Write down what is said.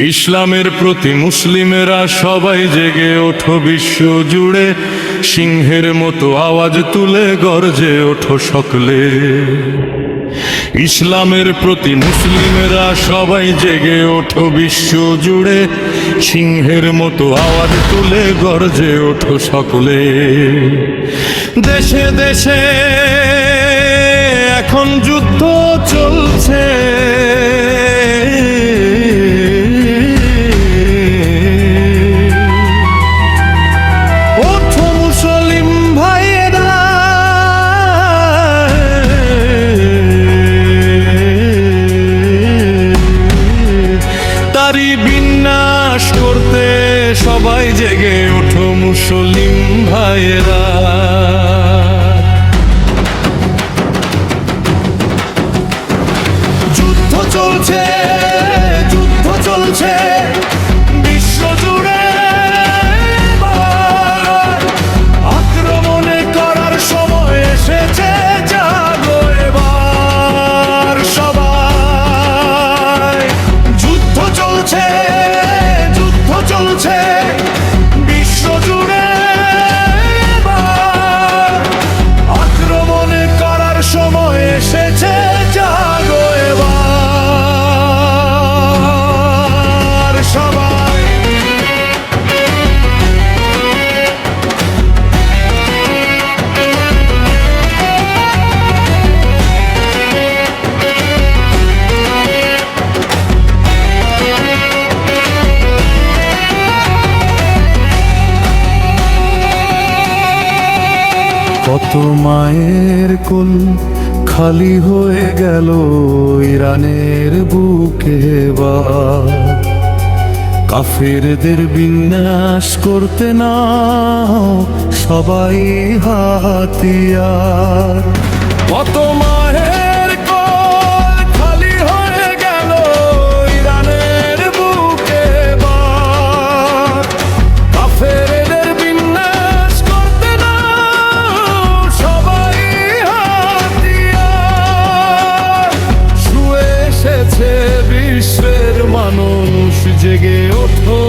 ইসলামের প্রতি মুসলিমেরা সবাই জেগে ওঠো, বিশ্ব জুড়ে সিংহের মতো আওয়াজ তুলে গর্জে ওঠো সকলে। ইসলামের প্রতি মুসলিমেরা সবাই জেগে ওঠো, বিশ্ব জুড়ে সিংহের মতো আওয়াজ তুলে গর্জে ওঠো সকলে। দেশে দেশে এখন যুদ্ধ চলছে, তারি বিনাশ করতে সবাই জেগে ওঠো মুসলিম ভাইয়েরা। যুদ্ধ চলছে, যুদ্ধ চলছে বিশ্ব জুড়ে, আক্রমণে করার সময় এসেছে, জাগো এবার সবাই। যুদ্ধ চলছে, যুদ্ধ চলছে বিশ্ব জুড়ে, আক্রমণে করার সময় এসেছে, জাগো এবার সবাই। কত মায়ের কোল খালি হয়ে গেল ইরানের বুকে, কাফেরদের বিনাশ করতে না সবাই হাতিয়ার। কত মায়ের কোল খালি হয়ে গেল ইরানের বুকে, কাফেরদের বিনাশ করতে না সবাই হাতিয়ার। শুয়ে এসেছে বিশ্বের মানুষ, জেগে ওঠো